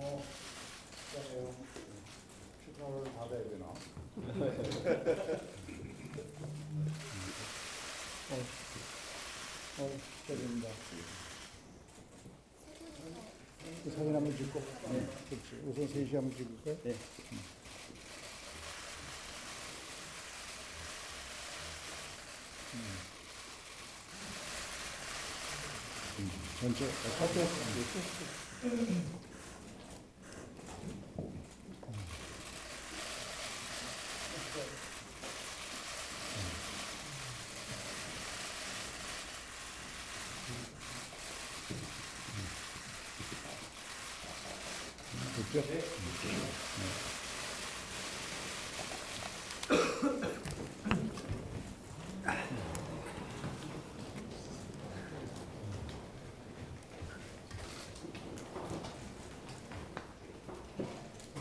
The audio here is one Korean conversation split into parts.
그러네요. 축하를 받아야 되나? 축하드립니다. 그 사진 한번 찍고. 네, 그렇지. 우선 셋이 한번 찍을까요? 네. 전체, 사진. 됐죠? 네.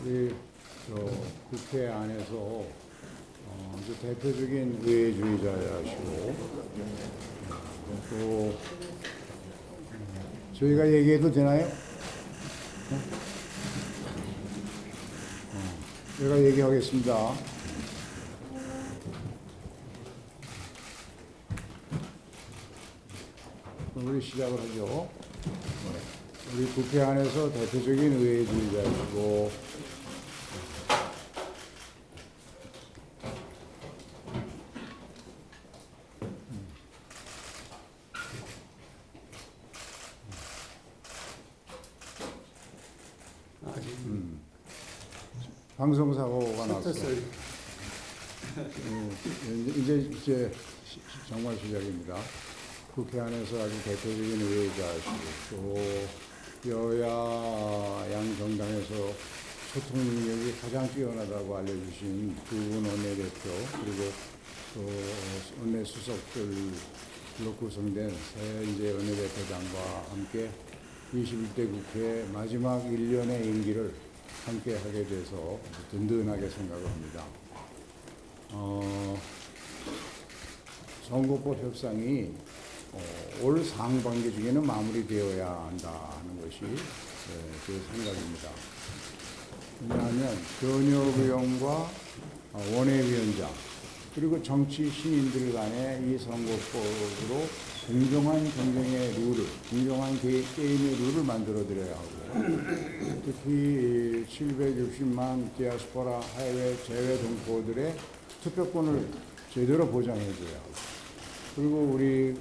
우리 국회 안에서 아주 대표적인 의회주의자시고 또 저희가 얘기해도 되나요? 제가 얘기하겠습니다. 우리 시작을 하죠. 우리 국회 안에서 대표적인 의회주의자이고 방송사고가 났어요. 이제 정말 시작입니다. 국회 안에서 아주 대표적인 의회자시고 또 여야 양 정당에서 소통 능력이 가장 뛰어나다고 알려주신 두 분 원내대표 그리고 또 원내수석들로 구성된 서현재 원내대표장과 함께 21대 국회 마지막 1년의 임기를 함께 하게 돼서 든든하게 생각을 합니다. 선거법 협상이 올 상반기 중에는 마무리되어야 한다는 것이 제 생각입니다. 왜냐하면 현역 의원과 원외위원장 그리고 정치 신인들 간의 이 선거법으로 공정한 경쟁의 룰을, 공정한 게임의 룰을 만들어 드려야 하고, 특히 760만 디아스포라 해외 재외 동포들의 투표권을 제대로 보장해 줘야 하고, 그리고 우리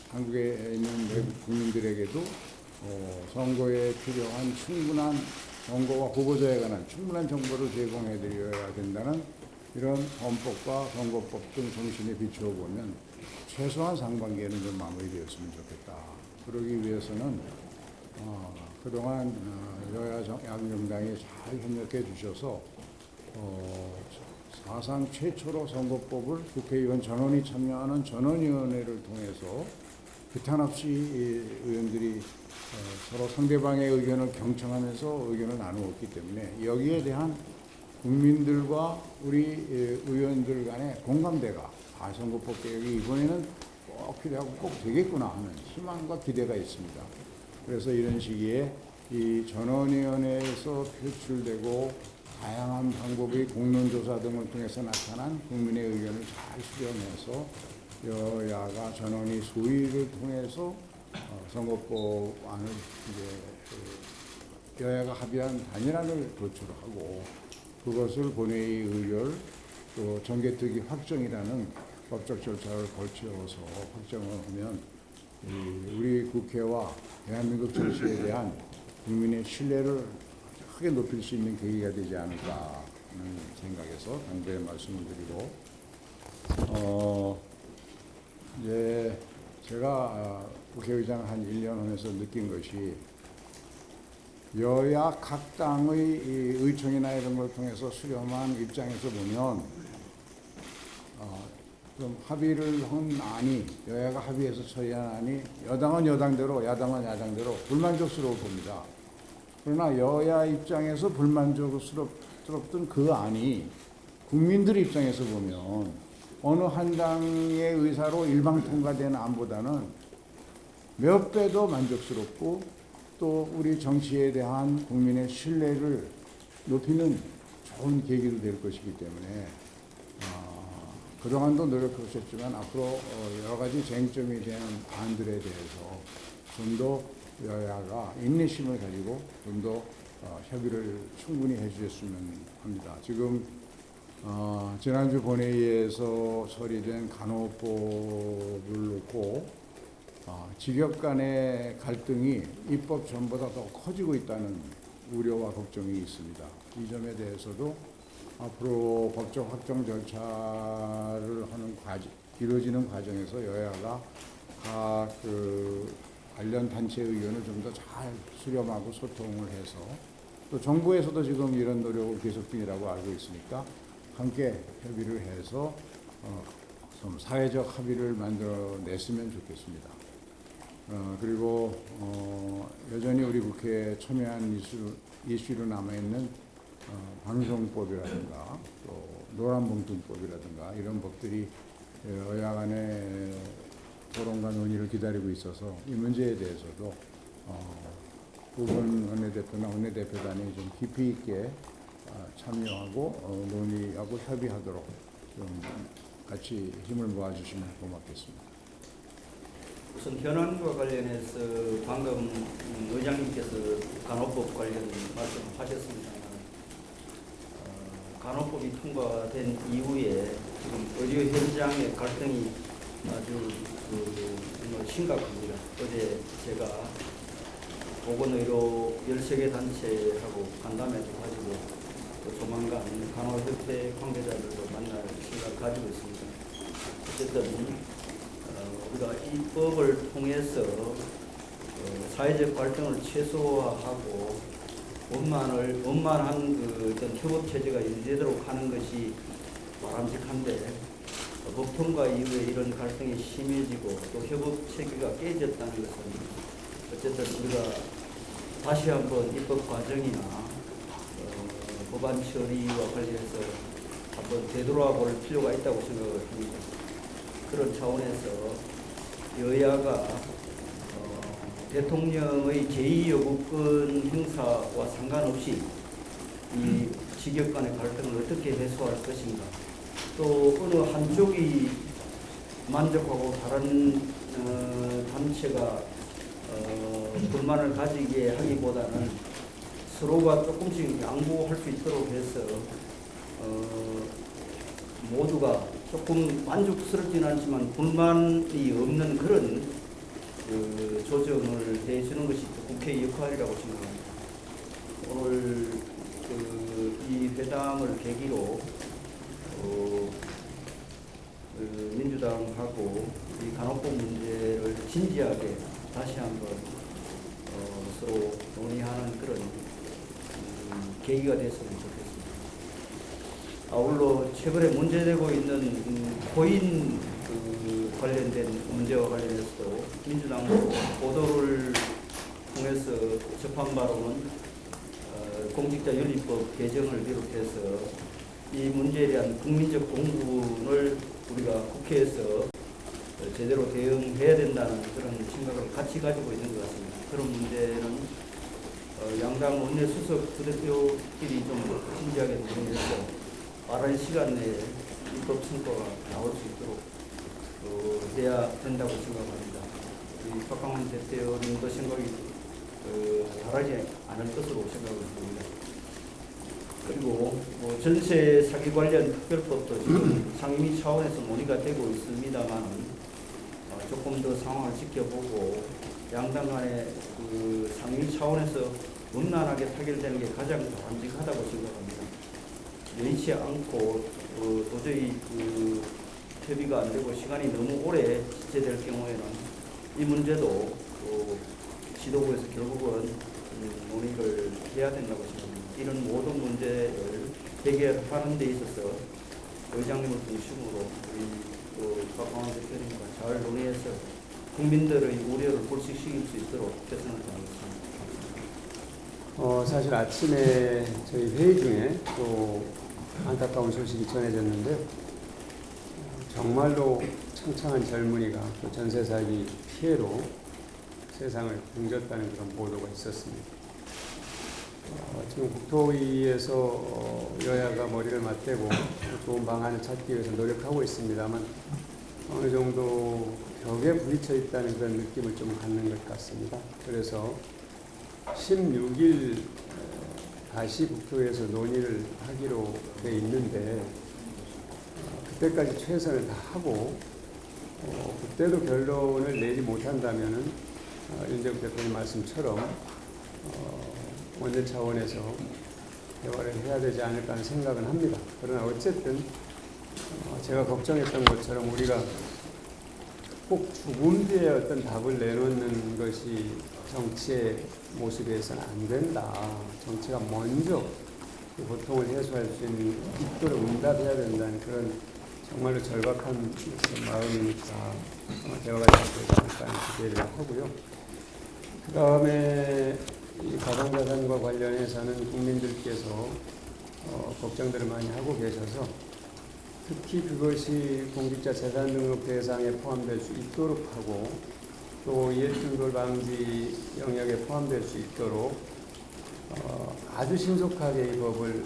한국에 있는 외국 국민들에게도 선거에 필요한 충분한 선거와 후보자에 관한 충분한 정보를 제공해 드려야 된다는 이런 헌법과 선거법 등 정신에 비추어 보면 최소한 상반기에는 좀 마무리되었으면 좋겠다. 그러기 위해서는 그동안 여야 양정당이 잘 협력해 주셔서 사상 최초로 선거법을 국회의원 전원이 참여하는 전원위원회를 통해서 규탄 없이 의원들이 서로 상대방의 의견을 경청하면서 의견을 나누었기 때문에 여기에 대한 국민들과 우리 의원들 간의 공감대가 선거법 개혁이 이번에는 꼭 필요하고 꼭 되겠구나 하는 희망과 기대가 있습니다. 그래서 이런 시기에 이 전원위원회에서 표출되고 다양한 방법의 공론조사 등을 통해서 나타난 국민의 의견을 잘 수렴해서 여야가 전원위 소위를 통해서 선거법안을 이제 여야가 합의한 단일안을 도출하고 그것을 본회의 의결 또 정개특위 확정이라는 법적 절차를 거쳐서 확정을 하면 우리 국회와 대한민국 정치에 대한 국민의 신뢰를 크게 높일 수 있는 계기가 되지 않을까 하는 생각에서 당부의 말씀을 드리고 이제 제가 국회의장 한 1년 하면서 느낀 것이 여야 각 당의 의총이나 이런 걸 통해서 수렴한 입장에서 보면 좀 합의를 한 안이 여야가 합의해서 처리한 안이 여당은 여당대로 야당은 야당대로 불만족스러울 겁니다. 그러나 여야 입장에서 불만족스럽던 그 안이 국민들 입장에서 보면 어느 한 당의 의사로 일방 통과된 안보다는 몇 배 더 만족스럽고 또 또 우리 정치에 대한 국민의 신뢰를 높이는 좋은 계기도 될 것이기 때문에 그동안도 노력하셨지만 앞으로 여러 가지 쟁점에 대한 안들에 대해서 좀 더 여야가 인내심을 가지고 좀 더 협의를 충분히 해주셨으면 합니다. 지금 지난주 본회의에서 처리된 간호법을 놓고 직역 간의 갈등이 입법 전보다 더 커지고 있다는 우려와 걱정이 있습니다. 이 점에 대해서도 앞으로 법적 확정 절차를 이루어지는 과정에서 여야가 각 관련 단체 의견을 좀 더 잘 수렴하고 소통을 해서 또 정부에서도 지금 이런 노력을 계속 중이라고 알고 있으니까 함께 협의를 해서 좀 사회적 합의를 만들어냈으면 좋겠습니다. 그리고 여전히 우리 국회에 첨예한 이슈로 남아있는 방송법이라든가 또 노란봉투법이라든가 이런 법들이 여야 간의 토론과 논의를 기다리고 있어서 이 문제에 대해서도 부분 원내대표나 원내대표단이 좀 깊이 있게 참여하고 논의하고 협의하도록 좀 같이 힘을 모아주시면 고맙겠습니다. 우선 현안과 관련해서 방금 의장님께서 간호법 관련 말씀하셨습니다만 간호법이 통과된 이후에 지금 의료 현장의 갈등이 아주 정말 심각합니다. 어제 제가 보건의료 13개 단체하고 간담회도 가지고 또 조만간 간호협회 관계자들도 만날 생각을 가지고 있습니다. 어쨌든 우리가 이 법을 통해서 사회적 갈등을 최소화하고 원만한 어떤 협업 체제가 유지되도록 하는 것이 바람직한데 법 통과 이후에 이런 갈등이 심해지고 또 협업 체계가 깨졌다는 것은 어쨌든 우리가 다시 한번 입법 과정이나 법안 처리와 관련해서 한번 되돌아볼 필요가 있다고 생각을 합니다. 그런 차원에서 여야가 대통령의 제2요구권 행사와 상관없이 이 직역 간의 갈등을 어떻게 해소할 것인가, 또 어느 한쪽이 만족하고 다른 단체가 불만을 가지게 하기보다는 서로가 조금씩 양보할 수 있도록 해서 모두가 조금 만족스럽지는 않지만 불만이 없는 그런 조정을 해주는 것이 국회의 역할이라고 생각합니다. 오늘 이 회담을 계기로 민주당하고 이 간호법 문제를 진지하게 다시 한번 서로 논의하는 그런 계기가 됐으면 좋겠습니다. 아울러 최근에 문제되고 있는 코인 관련된 문제와 관련해서도 민주당으로 보도를 통해서 접한 바로는 공직자윤리법 개정을 비롯해서 이 문제에 대한 국민적 공분을 우리가 국회에서 제대로 대응해야 된다는 그런 생각을 같이 가지고 있는 것 같습니다. 그런 문제는 양당 원내 수석 부대표끼리 좀 진지하게 논의해서 빠른 시간 내에 입법 성과가 나올 수 있도록 해야 된다고 생각합니다. 우리 박강원 대표님도 생각이 다르지 않을 것으로 생각을 합니다. 그리고 전세 사기 관련 특별법도 지금 상임위 차원에서 논의가 되고 있습니다만 조금 더 상황을 지켜보고 양당 간의 상임위 차원에서 원만하게 타결되는 게 가장 바람직하다고 생각합니다. 여의치 않고 도저히 협의가 안 되고 시간이 너무 오래 지체될 경우에는 이 문제도 지도부에서 결국은 논의를 해야 된다고 생각합니다. 이런 모든 문제를 해결하는 데 있어서 의장님을 중심으로 우리 박광원 대표님과 잘 논의해서 국민들의 우려를 불식시킬 수 있도록 최선을 다하겠습니다. 사실 아침에 저희 회의 중에 또 안타까운 소식이 전해졌는데 정말로 창창한 젊은이가 또 전세 사기 피해로 세상을 등졌다는 그런 보도가 있었습니다. 지금 국토위에서 여야가 머리를 맞대고 좋은 방안을 찾기 위해서 노력하고 있습니다만 어느 정도 벽에 부딪혀 있다는 그런 느낌을 좀 갖는 것 같습니다. 그래서 16일 다시 국토위에서 논의를 하기로 돼 있는데 그때까지 최선을 다하고 그때도 결론을 내지 못한다면은 윤재욱 대표님 말씀처럼 원내 차원에서 대화를 해야 되지 않을까 하는 생각은 합니다. 그러나 어쨌든 제가 걱정했던 것처럼 우리가 꼭 죽음 뒤에 어떤 답을 내놓는 것이 정치의 모습에서는 안 된다. 정치가 먼저 그 고통을 해소할 수 있는 기도를 응답해야 된다는 그런 정말로 절박한 마음이니까 대화가 잘 되지 않을까 하는 기대를 하고요. 그 다음에 이 가상자산과 관련해서는 국민들께서 걱정들을 많이 하고 계셔서 특히 그것이 공직자 재산 등록 대상에 포함될 수 있도록 하고 또 이해충돌 방지 영역에 포함될 수 있도록 아주 신속하게 이 법을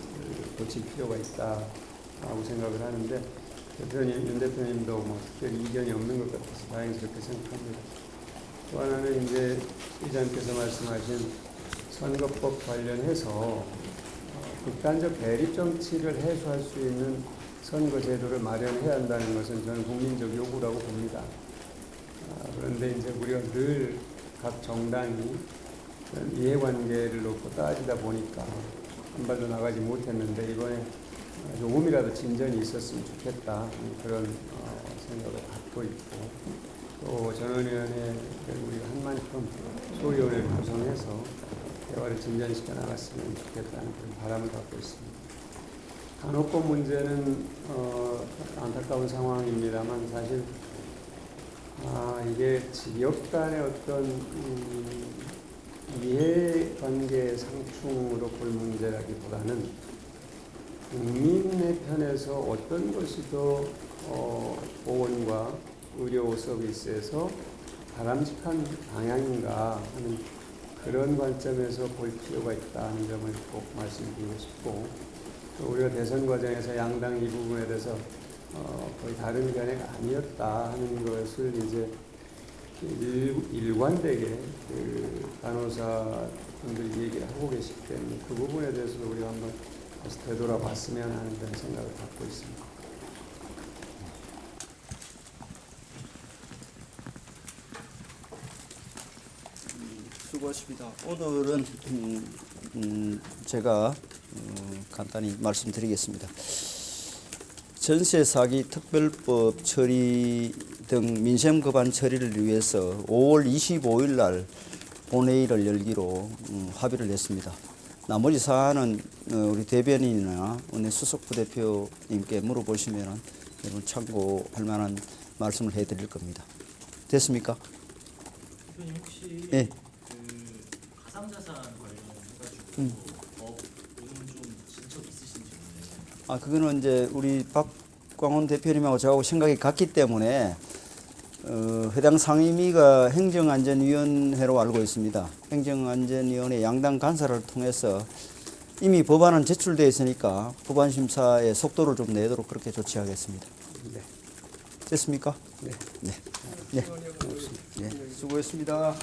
고칠 필요가 있다고 생각을 하는데 윤 대표님도 뭐 특별히 이견이 없는 것 같아서 다행스럽게 생각합니다. 또 하나는 이제 의장님께서 말씀하신 선거법 관련해서 극단적 대립 정치를 해소할 수 있는 선거 제도를 마련해야 한다는 것은 저는 국민적 요구라고 봅니다. 그런데 이제 우리가 늘 각 정당이 이해관계를 놓고 따지다 보니까 한 발도 나가지 못했는데 이번에 조금이라도 진전이 있었으면 좋겠다 그런 생각을 갖고 있고 또 전원위원회 우리가 한 만큼 소위원회를 구성해서 대화를 진전시켜 나갔으면 좋겠다는 그런 바람을 갖고 있습니다. 간호법 문제는 안타까운 상황입니다만 사실 이게 지역 간의 어떤 이해관계 상충으로 볼 문제라기보다는 국민의 편에서 어떤 것이 더 보건과 의료 서비스에서 바람직한 방향인가 하는 그런 관점에서 볼 필요가 있다는 점을 꼭 말씀드리고 싶고 또 우리가 대선 과정에서 양당 이 부분에 대해서 거의 다른 견해가 아니었다 하는 것을 이제 일관되게 그 간호사분들이 얘기를 하고 계시기 때문에 그 부분에 대해서도 우리가 한번 다시 되돌아봤으면 하는 그런 생각을 갖고 있습니다. 수고하십니다. 오늘은 제가 간단히 말씀드리겠습니다. 전세 사기 특별법 처리 등 민생 법안 처리를 위해서 5월 25일 날 본회의를 열기로 합의를 했습니다. 나머지 사안은 우리 대변인이나 오늘 수석 부대표님께 물어보시면 여러분 참고할 만한 말씀을 해드릴 겁니다. 됐습니까? 대표님 혹시 예. 그 가상자산 관련해가지고 법 오늘 좀 진척 있으신지 모르겠네요. 그거는 이제 우리 박광원 대표님하고 저하고 생각이 같기 때문에 해당 상임위가 행정안전위원회로 알고 있습니다. 행정안전위원회 양당 간사를 통해서 이미 법안은 제출되어 있으니까 법안 심사의 속도를 좀 내도록 그렇게 조치하겠습니다. 네. 됐습니까? 네. 네. 네. 네. 수고했습니다.